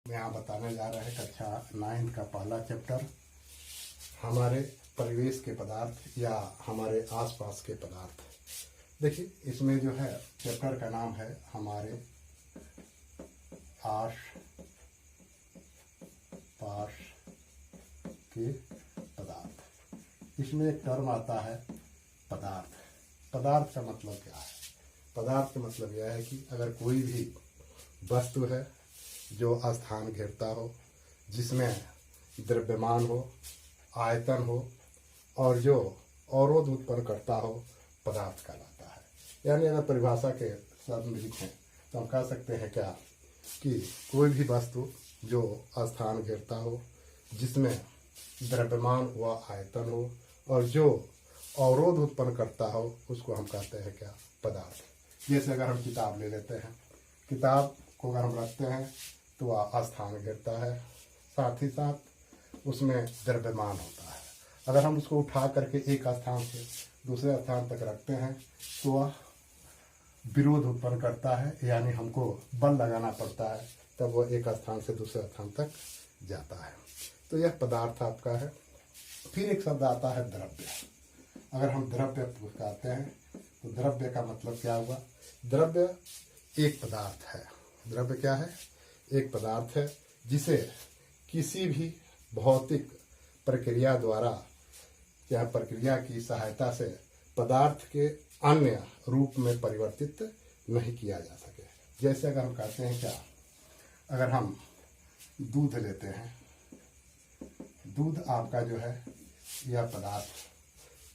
मैं यहाँ बताने जा रहा है कक्षा 9 का पहला चैप्टर हमारे परिवेश के पदार्थ या हमारे आसपास के पदार्थ। देखिए इसमें जो है चैप्टर का नाम है हमारे आस पास के पदार्थ। इसमें एक टर्म आता है पदार्थ। पदार्थ का मतलब क्या है? पदार्थ का मतलब यह है कि अगर कोई भी वस्तु है जो स्थान घेरता हो, जिसमें द्रव्यमान हो, आयतन हो और जो अवरोध उत्पन्न करता हो, पदार्थ कहलाता है। यानी अगर परिभाषा के शब्द में लिखें तो हम कह सकते हैं क्या कि कोई भी वस्तु जो स्थान घेरता हो, जिसमें द्रव्यमान व आयतन हो और जो अवरोध उत्पन्न करता हो, उसको हम कहते हैं क्या? पदार्थ। जैसे अगर हम किताब ले लेते हैं, किताब को अगर हम रखते हैं तो वह स्थान घेरता है, साथ ही साथ उसमें द्रव्यमान होता है। अगर हम उसको उठा करके एक स्थान से दूसरे स्थान तक रखते हैं तो वह विरोध उत्पन्न करता है, यानी हमको बल लगाना पड़ता है तब वह एक स्थान से दूसरे स्थान तक जाता है। तो यह पदार्थ आपका है। फिर एक शब्द आता है द्रव्य। अगर हम द्रव्य कहते हैं तो द्रव्य का मतलब क्या हुआ? द्रव्य एक पदार्थ है। द्रव्य क्या है? एक पदार्थ है जिसे किसी भी भौतिक प्रक्रिया द्वारा या प्रक्रिया की सहायता से पदार्थ के अन्य रूप में परिवर्तित नहीं किया जा सके। जैसे अगर हम कहते हैं क्या, अगर हम दूध लेते हैं, दूध आपका जो है यह पदार्थ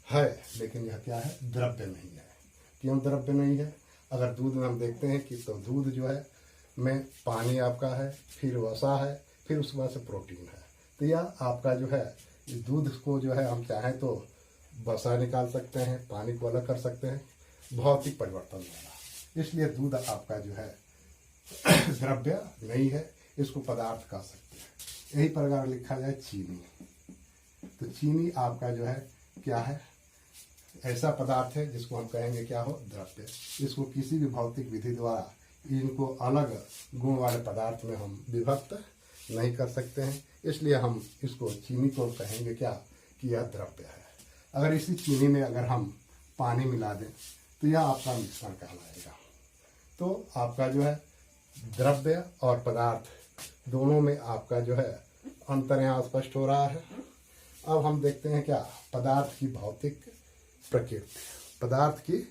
है, लेकिन यह क्या है? द्रव्य नहीं है। क्यों द्रव्य नहीं है? अगर दूध में हम देखते हैं कि तो दूध जो है में पानी आपका है, फिर वसा है, फिर उसके बाद से प्रोटीन है। तो यह आपका जो है इस दूध को जो है हम चाहें तो वसा निकाल सकते हैं, पानी को अलग कर सकते हैं भौतिक परिवर्तन द्वारा। इसलिए दूध आपका जो है द्रव्य नहीं है, इसको पदार्थ कह सकते हैं। यही प्रकार लिखा जाए चीनी, तो चीनी आपका जो है क्या है? ऐसा पदार्थ है जिसको हम कहेंगे क्या हो? द्रव्य। इसको किसी भी भौतिक विधि द्वारा इनको अलग गुण वाले पदार्थ में हम विभक्त नहीं कर सकते हैं, इसलिए हम इसको चीनी को कहेंगे क्या कि यह द्रव्य है। अगर इसी चीनी में अगर हम पानी मिला दें तो यह आपका मिश्रण कहलाएगा। तो आपका जो है द्रव्य और पदार्थ दोनों में आपका जो है अंतर यहाँ स्पष्ट हो रहा है। अब हम देखते हैं क्या? पदार्थ की भौतिक प्रकृति। पदार्थ की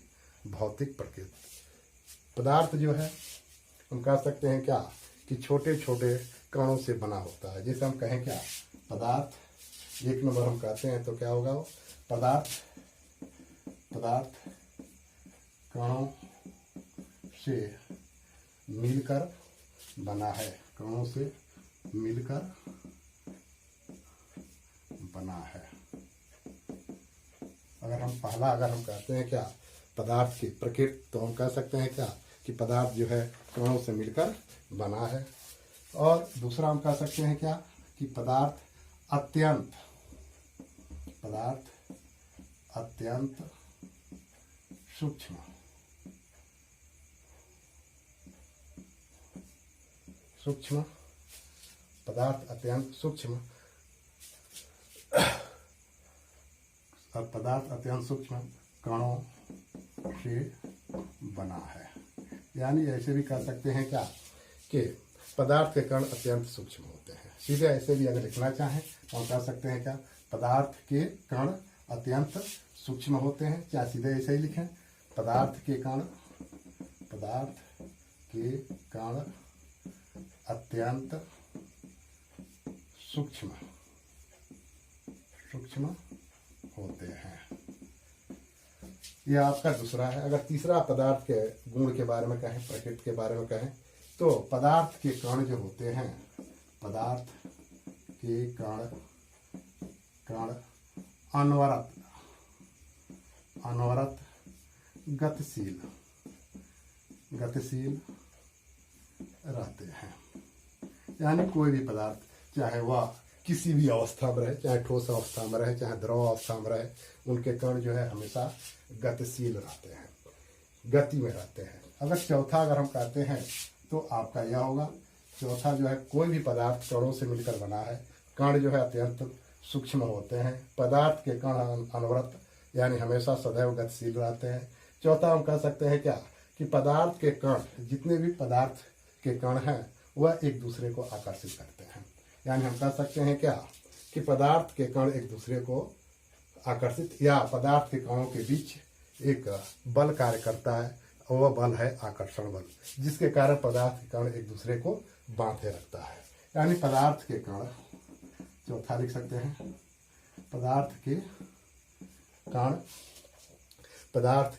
भौतिक प्रकृति। पदार्थ जो है हम कह सकते हैं क्या कि छोटे छोटे कणों से बना होता है। जैसे हम कहें क्या? पदार्थ एक नंबर हम कहते हैं तो क्या होगा? वो पदार्थ कणों से मिलकर बना है। कणों से मिलकर बना है। अगर हम कहते हैं क्या पदार्थ की प्रकृति, तो हम कह सकते हैं क्या कि पदार्थ जो है कणों से मिलकर बना है। और दूसरा हम कह सकते हैं क्या कि पदार्थ अत्यंत सूक्ष्म पदार्थ अत्यंत सूक्ष्म और पदार्थ अत्यंत सूक्ष्म कणों से बना है। यानी ऐसे भी कह सकते हैं क्या कि पदार्थ के कण अत्यंत सूक्ष्म होते हैं। सीधे ऐसे भी अगर लिखना चाहें तो हम कह सकते हैं क्या? पदार्थ के कण अत्यंत सूक्ष्म होते हैं। क्या सीधे ऐसे ही लिखें? पदार्थ के कण अत्यंत सूक्ष्म होते हैं। यह आपका दूसरा है। अगर तीसरा पदार्थ के गुण के बारे में कहें, प्रकृति के बारे में कहें, तो पदार्थ के कण जो होते हैं, पदार्थ के कण अनवरत गतिशील रहते हैं। यानी कोई भी पदार्थ चाहे वह किसी भी अवस्था में रहे, चाहे ठोस अवस्था में रहे, चाहे द्रव अवस्था में रहे, उनके कण जो है हमेशा गतिशील रहते हैं, गति में रहते हैं। अगर चौथा अगर हम कहते हैं तो आपका यह होगा चौथा जो है कोई भी पदार्थ कणों से मिलकर बना है। कण जो है अत्यंत सूक्ष्म होते हैं। पदार्थ के कण अनवरत यानी हमेशा सदैव गतिशील रहते हैं। चौथा हम कह सकते हैं क्या कि पदार्थ के कण, जितने भी पदार्थ के कण हैं वह एक दूसरे को आकर्षित करते हैं। यानी हम कह सकते हैं क्या कि पदार्थ के कण एक दूसरे को आकर्षित या पदार्थ के कणों के बीच एक बल कार्य करता है और वह बल है आकर्षण बल, जिसके कारण पदार्थ के कण एक दूसरे को बांधे रखता है। यानी पदार्थ के कण, चौथा लिख सकते हैं, पदार्थ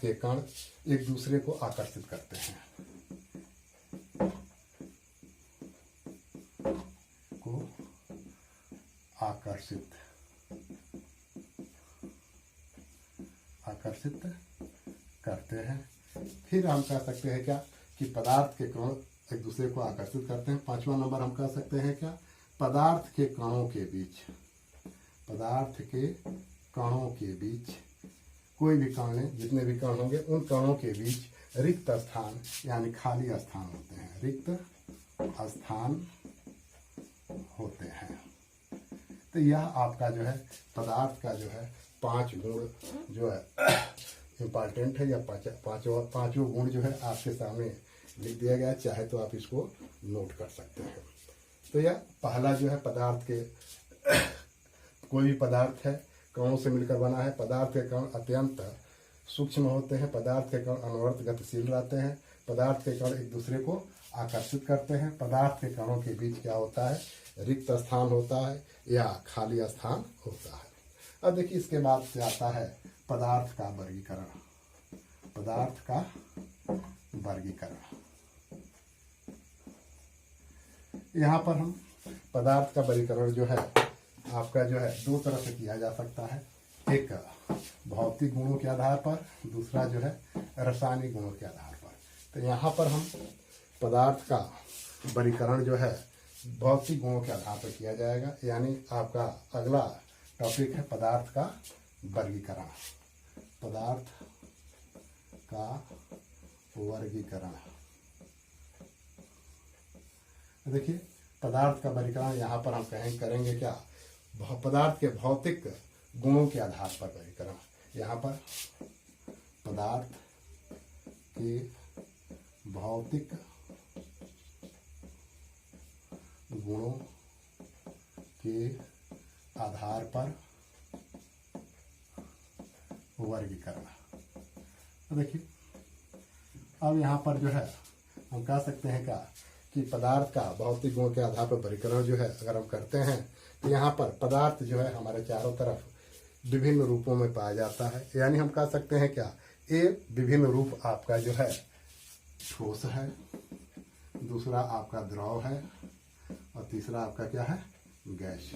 के कण एक दूसरे को आकर्षित करते हैं, आकर्षित करते हैं। फिर हम कह सकते हैं क्या कि पदार्थ के कण एक दूसरे को आकर्षित करते हैं। पांचवा नंबर हम कह सकते हैं क्या, पदार्थ के कणों के बीच कोई भी कण, जितने भी कण होंगे उन कणों के बीच रिक्त स्थान यानी खाली स्थान होते हैं, रिक्त स्थान होते हैं। तो यह आपका जो है पदार्थ का जो है 5 गुण जो है इम्पॉर्टेंट है, या पांचों गुण जो है आपके सामने लिख दिया गया है। चाहे तो आप इसको नोट कर सकते हैं। तो यह पहला जो है पदार्थ के कोई भी पदार्थ है कणों से मिलकर बना है। पदार्थ के कण अत्यंत सूक्ष्म होते हैं। पदार्थ के कण अनवरत गतिशील रहते हैं। पदार्थ के कण एक दूसरे को आकर्षित करते हैं। पदार्थ के कणों के बीच क्या होता है, रिक्त स्थान होता है या खाली स्थान होता है। अब देखिए इसके बाद से आता है पदार्थ का वर्गीकरण। यहाँ पर हम पदार्थ का वर्गीकरण जो है आपका जो है 2 तरह से किया जा सकता है। एक भौतिक गुणों के आधार पर, दूसरा जो है रासायनिक गुणों के आधार पर। तो यहाँ पर हम पदार्थ का वर्गीकरण जो है भौतिक गुणों के आधार पर किया जाएगा। यानी आपका अगला टॉपिक है पदार्थ का वर्गीकरण। देखिए पदार्थ का वर्गीकरण यहाँ पर हम करेंगे क्या, पदार्थ के भौतिक गुणों के आधार पर वर्गीकरण। यहाँ पर पदार्थ के भौतिक गुणों के आधार पर वर्गीकरण। देखिए अब यहाँ पर जो है हम कह सकते हैं क्या कि पदार्थ का भौतिक गुण के आधार पर वर्गीकरण जो है अगर हम करते हैं तो यहाँ पर पदार्थ जो है हमारे चारों तरफ विभिन्न रूपों में पाया जाता है। यानी हम कह सकते हैं क्या, ये विभिन्न रूप आपका जो है ठोस है, दूसरा आपका द्रव है और तीसरा आपका क्या है, गैस।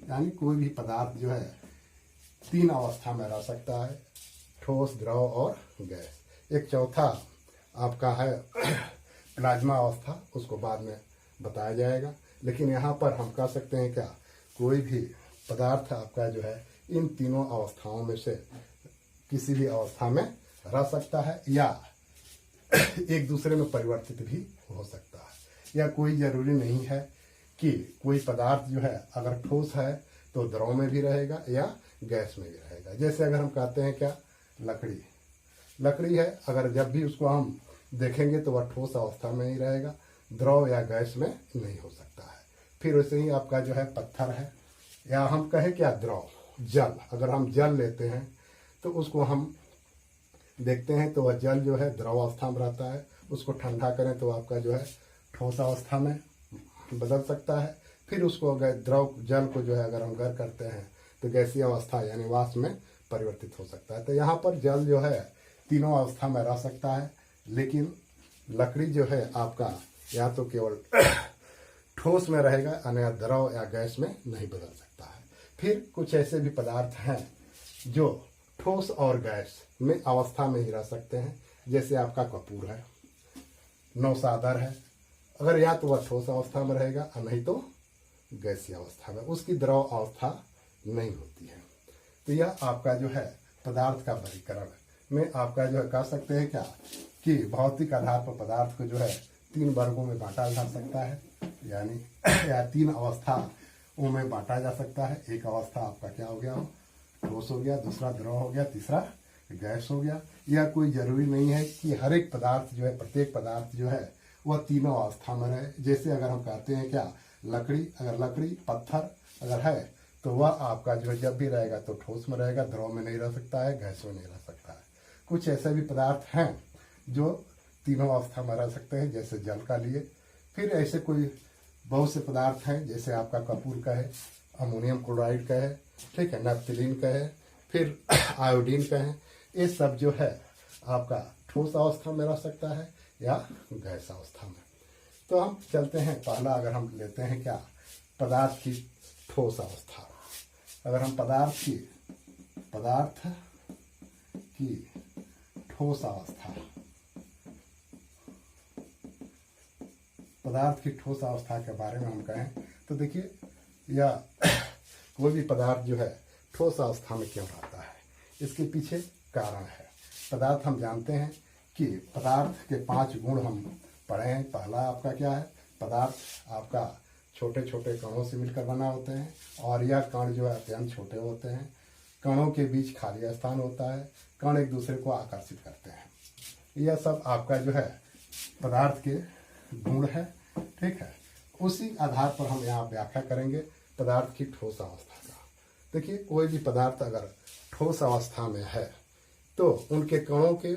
यानी कोई भी पदार्थ जो है 3 अवस्था में रह सकता है, ठोस, द्रव और गैस। एक चौथा आपका है प्लाज्मा अवस्था, उसको बाद में बताया जाएगा। लेकिन यहाँ पर हम कह सकते हैं क्या, कोई भी पदार्थ आपका जो है इन तीनों अवस्थाओं में से किसी भी अवस्था में रह सकता है या एक दूसरे में परिवर्तित भी हो सकता है। या कोई जरूरी नहीं है कि कोई पदार्थ जो है अगर ठोस है तो द्रव में भी रहेगा या गैस में भी रहेगा। जैसे अगर हम कहते हैं क्या, लकड़ी है, अगर जब भी उसको हम देखेंगे तो वह ठोस अवस्था में ही रहेगा, द्रव या गैस में नहीं हो सकता है। फिर वैसे ही आपका जो है पत्थर है, या हम कहें क्या द्रव, जल, अगर हम जल लेते हैं तो उसको हम देखते हैं तो वह जल जो है द्रव अवस्था में रहता है। उसको ठंडा करें तो आपका जो है ठोस अवस्था में बदल सकता है। फिर उसको अगर द्रव जल को जो है अगर हम गर्म करते हैं तो गैसीय अवस्था यानी वाष्प में परिवर्तित हो सकता है। तो यहाँ पर जल जो है तीनों अवस्था में रह सकता है, लेकिन लकड़ी जो है आपका या तो केवल ठोस में रहेगा, अन्य द्रव या गैस में नहीं बदल सकता है। फिर कुछ ऐसे भी पदार्थ हैं जो ठोस और गैस में अवस्था में ही रह सकते हैं। जैसे आपका कपूर है, नौसादर है, अगर या तो वह ठोस अवस्था में रहेगा और नहीं तो गैसीय अवस्था में, उसकी द्रव अवस्था नहीं होती है। तो यह आपका जो है पदार्थ का वर्गीकरण में आपका जो है कह सकते हैं क्या कि भौतिक आधार पर पदार्थ को जो है तीन वर्गों में बांटा जा सकता है, यानी या तीन अवस्थाओं में बांटा जा सकता है। एक अवस्था आपका क्या हो गया, ठोस हो गया, दूसरा द्रव हो गया, तीसरा गैस हो गया। यह कोई जरूरी नहीं है कि हर एक पदार्थ जो है, प्रत्येक पदार्थ जो है वह तीनों अवस्था में रहे। जैसे अगर हम कहते हैं क्या, लकड़ी, अगर लकड़ी पत्थर अगर है तो वह आपका जो है जब भी रहेगा तो ठोस में रहेगा, द्रव में नहीं रह सकता है, गैस में नहीं रह सकता है। कुछ ऐसे भी पदार्थ हैं जो तीनों अवस्था में रह सकते हैं, जैसे जल का लिए। फिर ऐसे कोई बहुत से पदार्थ हैं, जैसे आपका कपूर का है, अमोनियम क्लोराइड का है, ठीक है, नैप्थलीन का है, फिर आयोडीन का है। ये सब जो है आपका ठोस अवस्था में रह सकता है या गैस अवस्था में। तो हम चलते हैं, पहला अगर हम लेते हैं क्या, पदार्थ की ठोस अवस्था। अगर हम पदार्थ की ठोस अवस्था, पदार्थ की ठोस अवस्था के बारे में हम कहें तो देखिए, यह कोई भी पदार्थ जो है ठोस अवस्था में क्यों रहता है, इसके पीछे कारण है। पदार्थ हम जानते हैं कि पदार्थ के 5 गुण हम पढ़े हैं। पहला आपका क्या है, पदार्थ आपका छोटे छोटे कणों से मिलकर बना होते हैं और यह कण जो है अत्यंत छोटे होते हैं। कणों के बीच खाली स्थान होता है, कण एक दूसरे को आकर्षित करते हैं। यह सब आपका जो है पदार्थ के गुण है, ठीक है। उसी आधार पर हम यहाँ व्याख्या करेंगे पदार्थ की ठोस अवस्था का। देखिए, कोई भी पदार्थ अगर ठोस अवस्था में है तो उनके कणों के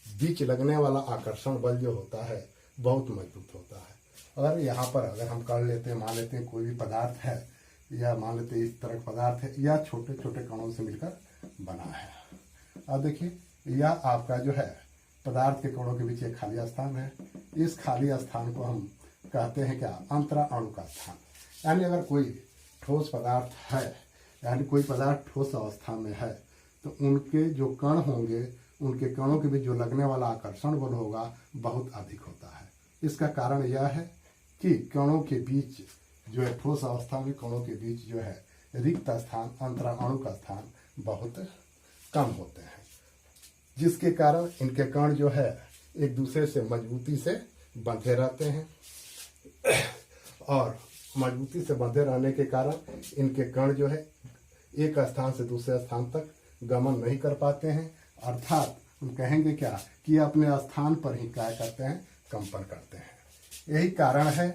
बीच लगने वाला आकर्षण बल जो होता है बहुत मजबूत होता है। अगर यहाँ पर अगर हम कर लेते हैं, मान लेते हैं कोई भी पदार्थ है, या मान लेते हैं इस तरह का पदार्थ है, या छोटे छोटे कणों से मिलकर बना है। अब देखिए, यह आपका जो है पदार्थ के कणों के बीच एक खाली स्थान है। इस खाली स्थान को हम कहते हैं क्या, अंतरा अणु का स्थान। यानी अगर कोई ठोस पदार्थ है, यानी कोई पदार्थ ठोस अवस्था में है, तो उनके जो कण होंगे, उनके कणों के बीच जो लगने वाला आकर्षण बल होगा बहुत अधिक होता है। इसका कारण यह है कि कणों के बीच जो है ठोस अवस्था में कणों के बीच जो है रिक्त स्थान, अंतरा अणु का स्थान बहुत कम होते हैं, जिसके कारण इनके कण जो है एक दूसरे से मजबूती से बंधे रहते हैं और मजबूती से बंधे रहने के कारण इनके कण जो है एक स्थान से दूसरे स्थान तक गमन नहीं कर पाते हैं। अर्थात हम कहेंगे क्या कि अपने स्थान पर ही क्या करते हैं, कंपन करते हैं। यही कारण है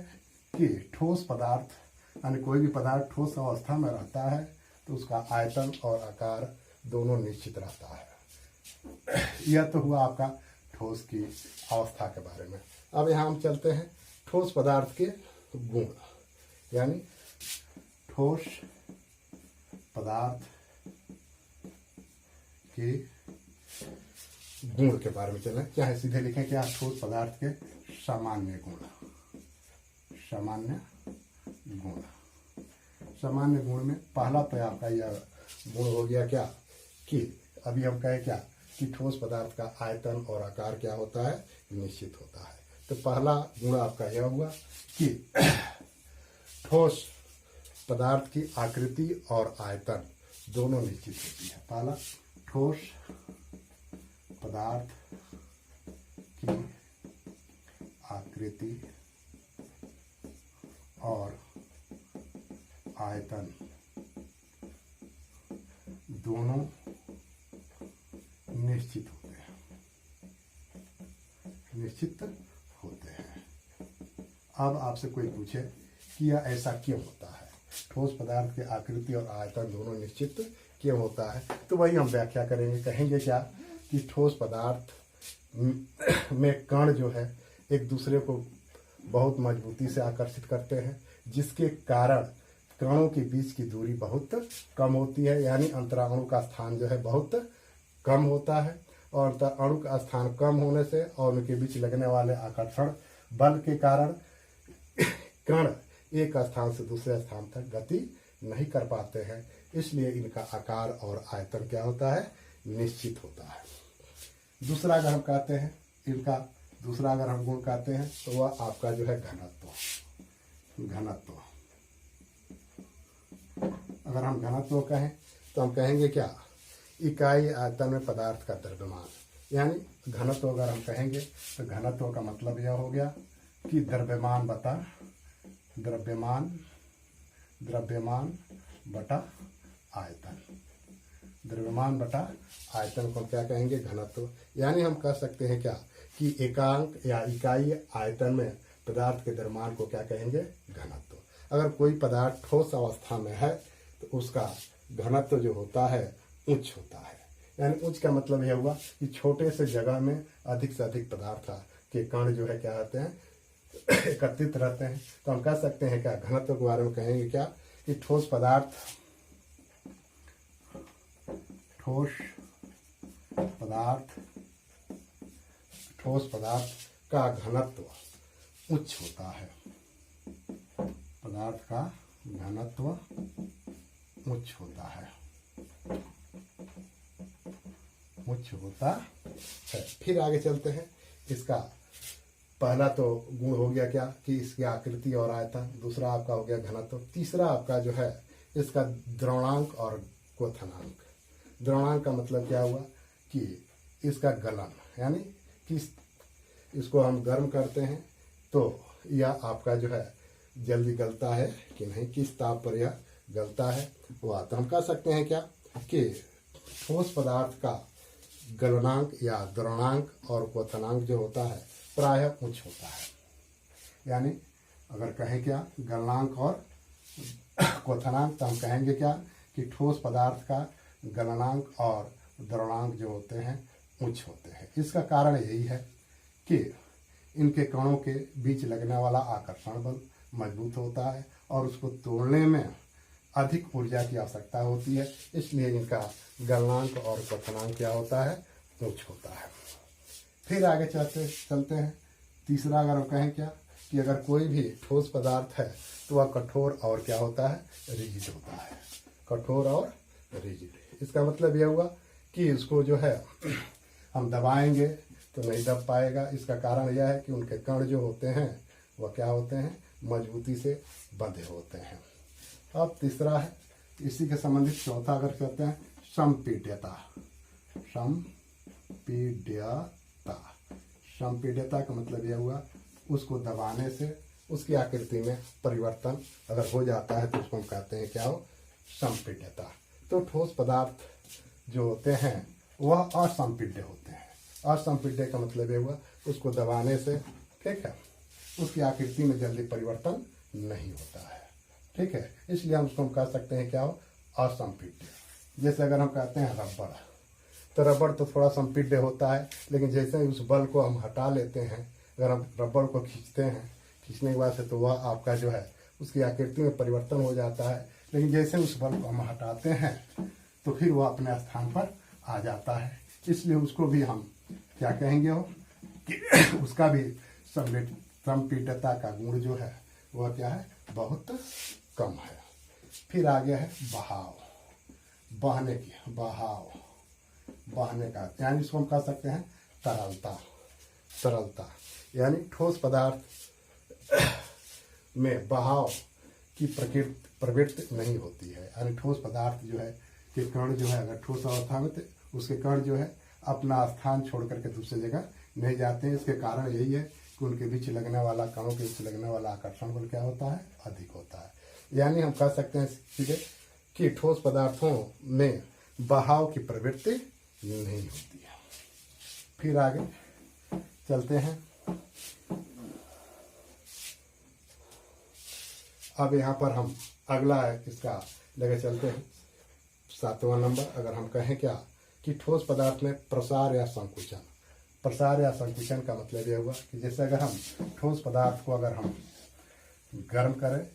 कि ठोस पदार्थ, यानी कोई भी पदार्थ ठोस अवस्था में रहता है तो उसका आयतन और आकार दोनों निश्चित रहता है। यह तो हुआ आपका ठोस की अवस्था के बारे में। अब यहाँ हम चलते हैं ठोस पदार्थ के गुण, यानी ठोस पदार्थ के गुण के बारे में चलें। क्या है, सीधे लिखें क्या, ठोस पदार्थ के सामान्य गुण। सामान्य गुण, सामान्य गुण में पहला तो आपका यह गुण हो गया क्या, कि अभी हम कहें क्या कि ठोस पदार्थ का आयतन और आकार क्या होता है, निश्चित होता है। तो पहला गुण आपका यह हुआ कि ठोस पदार्थ की आकृति और आयतन दोनों निश्चित होती है। पहला, ठोस पदार्थ की आकृति और आयतन दोनों निश्चित होते हैं, निश्चित होते हैं। अब आपसे कोई पूछे कि यह ऐसा क्यों होता है, ठोस पदार्थ की आकृति और आयतन दोनों निश्चित क्यों होता है, तो वही हम व्याख्या करेंगे। कहेंगे क्या कि ठोस पदार्थ में कण जो है एक दूसरे को बहुत मजबूती से आकर्षित करते हैं, जिसके कारण कणों के बीच की दूरी बहुत कम होती है, यानी अंतराणु का स्थान जो है बहुत कम होता है। और अंतराणु का स्थान कम होने से और उनके बीच लगने वाले आकर्षण बल के कारण कण एक स्थान से दूसरे स्थान तक गति नहीं कर पाते हैं, इसलिए इनका आकार और आयतन क्या होता है, निश्चित होता है। दूसरा अगर हम कहते हैं इनका, दूसरा अगर हम गुण कहते हैं तो वह आपका जो है घनत्व। घनत्व, अगर हम घनत्व कहें तो हम कहेंगे क्या, इकाई आयतन में पदार्थ का द्रव्यमान। यानी घनत्व अगर हम कहेंगे तो घनत्व का मतलब यह हो गया कि द्रव्यमान बटा द्रव्यमान बटा आयतन। द्रव्यमान बटा आयतन को क्या कहेंगे? घनत्व। यानी हम कह सकते हैं क्या कि एकांक या इकाई आयतन में पदार्थ के द्रव्यमान को क्या कहेंगे? घनत्व। अगर कोई पदार्थ ठोस अवस्था में है तो उसका घनत्व जो होता है उच्च होता है। यानी उच्च का मतलब यह हुआ कि छोटे से जगह में अधिक से अधिक पदार्थ के कण जो है क्या होते हैं? एकत्रित रहते हैं। तो हम कह सकते हैं क्या घनत्व के बारे में कहेंगे क्या कि ठोस पदार्थ का घनत्व उच्च होता है। पदार्थ का घनत्व उच्च होता है। फिर आगे चलते हैं। इसका पहला तो गुण हो गया क्या कि इसकी आकृति और आयतन, दूसरा आपका हो गया घनत्व, तीसरा आपका जो है इसका द्रवणांक और क्वथनांक। द्रवणांक का मतलब क्या हुआ कि इसका गलन, यानी कि इसको हम गर्म करते हैं तो यह आपका जो है जल्दी गलता है कि नहीं, किस ताप पर यह गलता है वह। तो हम कह सकते हैं क्या कि ठोस पदार्थ का गलनांक या द्रवणांक और क्वथनांक जो होता है प्रायः उच्च होता है। यानी अगर कहें क्या गलनांक और क्वथनांक, तो हम कहेंगे क्या कि ठोस पदार्थ का गलनांक और द्रवणांक जो होते हैं उच्च होते हैं। इसका कारण यही है कि इनके कणों के बीच लगने वाला आकर्षण बल मजबूत होता है और उसको तोड़ने में अधिक ऊर्जा की आवश्यकता होती है, इसलिए इनका गलनांक और क्वथनांक क्या होता है? उच्च होता है। फिर आगे चलते हैं। तीसरा अगर हम कहें क्या कि अगर कोई भी ठोस पदार्थ है तो वह कठोर और क्या होता है? रिजिड होता है। कठोर और रिजिड। इसका मतलब यह हुआ कि इसको जो है हम दबाएंगे तो नहीं दब पाएगा। इसका कारण यह है कि उनके कण जो होते हैं वह क्या होते हैं? मजबूती से बंधे होते हैं। अब तीसरा है, इसी के संबंधित चौथा अगर कहते हैं संपीड्यता। संपीड्यता का मतलब यह हुआ उसको दबाने से उसकी आकृति में परिवर्तन अगर हो जाता है तो उसको हम कहते हैं क्या हो? संपीड्यता। तो ठोस पदार्थ जो होते हैं वह असंपीड्य होते हैं। असंपीड्य का मतलब यह हुआ उसको दबाने से, ठीक है, उसकी आकृति में जल्दी परिवर्तन नहीं होता है, ठीक है। इसलिए हम उसको कह सकते हैं क्या हो? असंपीड्य। जैसे अगर हम कहते हैं रबड़, तो रबड़ तो थोड़ा संपीड्य होता है, लेकिन जैसे ही उस बल को हम हटा लेते हैं, अगर हम रबड़ को खींचते हैं, खींचने के बाद से तो वह आपका जो है उसकी आकृति में परिवर्तन हो जाता है, लेकिन जैसे उस बल को हम हटाते हैं तो फिर वह अपने स्थान पर आ जाता है। इसलिए उसको भी हम क्या कहेंगे हो कि उसका भी संपीड्यता का गुण जो है वह क्या है? बहुत कम है। फिर आगे है बहाव, बहने का, यानी इसको हम कह सकते हैं तरलता। यानी ठोस पदार्थ में बहाव की प्रवृत्ति नहीं होती है। यानी ठोस पदार्थ जो है कि कण जो है अगर ठोस अवस्था में तो उसके कण जो है अपना स्थान छोड़ करके दूसरी जगह नहीं जाते हैं। इसके कारण यही है कि उनके बीच लगने वाला, कणों के बीच लगने वाला आकर्षण बल क्या होता है? अधिक होता है। यानी हम कह सकते हैं सीधे कि ठोस पदार्थों में बहाव की प्रवृत्ति नहीं होती है। फिर आगे चलते हैं। अब यहाँ पर हम अगला है इसका लेके चलते हैं 7वां नंबर। अगर हम कहें क्या कि ठोस पदार्थ में प्रसार या संकुचन। प्रसार या संकुचन का मतलब यह हुआ कि जैसे अगर हम ठोस पदार्थ को अगर हम गर्म करें,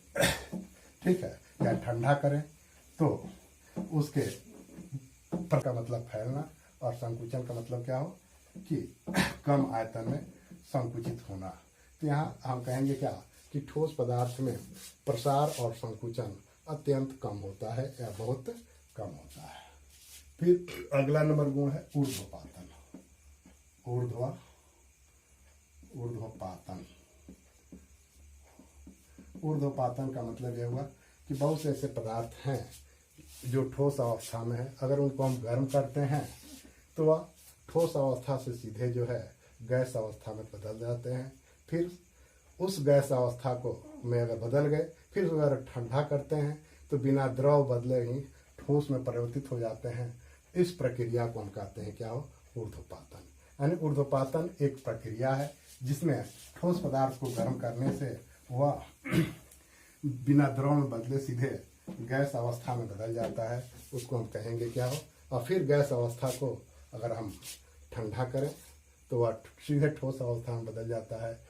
ठीक है, या ठंडा करें तो उसके का मतलब फैलना और संकुचन का मतलब क्या हो कि कम आयतन में संकुचित होना। तो यहाँ हम कहेंगे क्या कि ठोस पदार्थ में प्रसार और संकुचन अत्यंत कम होता है या बहुत कम होता है। फिर अगला नंबर गुण है ऊर्ध्वपातन। ऊर्ध्वपातन का मतलब यह हुआ कि बहुत से ऐसे पदार्थ हैं जो ठोस अवस्था में है, अगर उनको हम गर्म करते हैं तो वह ठोस अवस्था से सीधे जो है गैस अवस्था में बदल जाते हैं। फिर उस गैस अवस्था को में अगर बदल गए, फिर अगर ठंडा करते हैं तो बिना द्रव बदले ही ठोस में परिवर्तित हो जाते हैं। इस प्रक्रिया को हम कहते हैं क्या हो, ऊर्ध्वपातन। यानी ऊर्ध्वपातन एक प्रक्रिया है जिसमें ठोस पदार्थ को गर्म करने से वह बिना द्रव में बदले सीधे गैस अवस्था में बदल जाता है, उसको हम कहेंगे क्या हो। और फिर गैस अवस्था को अगर हम ठंडा करें तो वह सीधे ठोस अवस्था में बदल जाता है।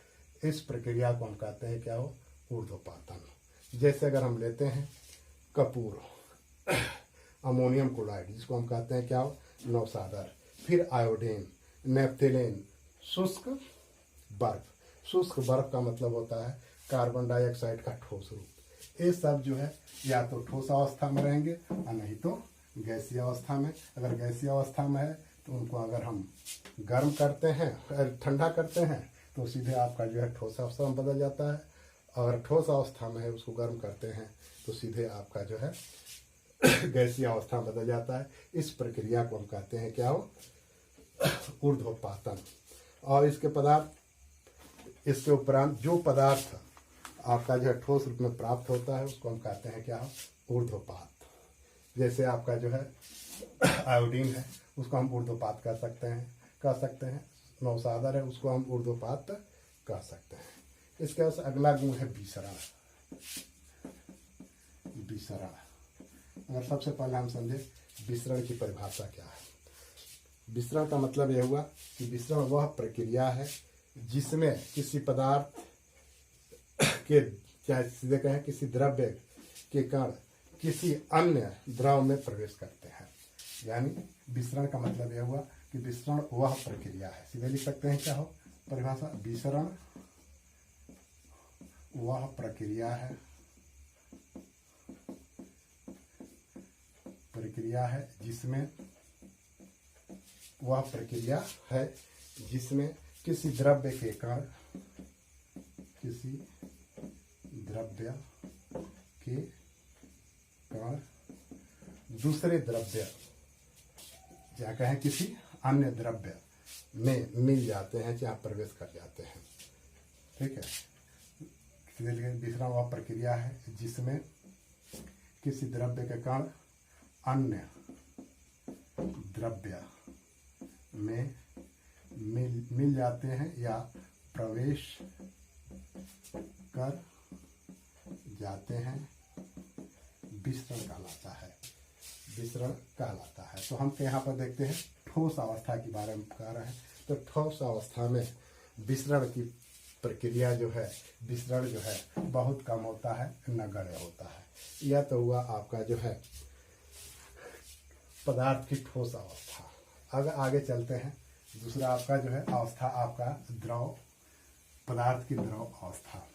इस प्रक्रिया को हम कहते हैं क्या हो, ऊर्ध्वपातन। जैसे अगर हम लेते हैं कपूर, अमोनियम क्लोराइड जिसको हम कहते हैं क्या हो, नौसादर, फिर आयोडीन, नेफ्थेलिन, शुष्क बर्फ। शुष्क बर्फ का मतलब होता है कार्बन डाइऑक्साइड का ठोस रूप। ये सब जो है या तो ठोस अवस्था में रहेंगे और नहीं तो गैसीय अवस्था में। अगर गैसीय अवस्था में है तो उनको अगर हम गर्म करते हैं, ठंडा करते हैं तो सीधे आपका जो है ठोस अवस्था में बदल जाता है। अगर ठोस अवस्था में है उसको गर्म करते हैं तो सीधे आपका जो है गैसीय अवस्था में बदल जाता है। इस प्रक्रिया को हम कहते हैं क्या हो, ऊर्ध्वपातन। और इसके उपरांत जो पदार्थ आपका जो है ठोस रूप में प्राप्त होता है उसको हम कहते हैं क्या हो, ऊर्ध्वपात। जैसे आपका जो है आयोडीन है उसको हम ऊर्ध्वपात कह सकते हैं। नौसादर है उसको हम ऊर्ध्वपात कह सकते हैं। इसके बाद अगला गुण है विसरण। अगर सबसे पहले हम समझे विसरण की परिभाषा क्या है। विसरण का मतलब यह हुआ कि विसरण वह प्रक्रिया है जिसमें किसी पदार्थ के, चाहे सीधे कहें किसी द्रव्य के कण किसी अन्य द्रव में प्रवेश करते हैं। यानी विसरण का मतलब यह हुआ कि विसरण वह प्रक्रिया है, सीधे लिख सकते हैं क्या हो परिभाषा, विसरण वह प्रक्रिया है जिसमें किसी द्रव्य के कण दूसरे द्रव्य या कहें किसी अन्य द्रव्य में मिल जाते हैं, चाहे प्रवेश कर जाते हैं। ठीक है, विसरण वह प्रक्रिया है जिसमें किसी द्रव्य के कण अन्य द्रव्य में मिल जाते हैं या प्रवेश कर जाते हैं, विसरण कहलाता है। तो हम यहाँ पर देखते हैं ठोस अवस्था के बारे में कह रहे हैं। तो ठोस अवस्था में विसरण की प्रक्रिया जो है, विसरण जो है बहुत कम होता है, नगण्य होता है। यह तो हुआ आपका जो है पदार्थ की ठोस अवस्था। अगर आगे चलते हैं, दूसरा आपका जो है अवस्था आपका द्रव, पदार्थ की द्रव अवस्था।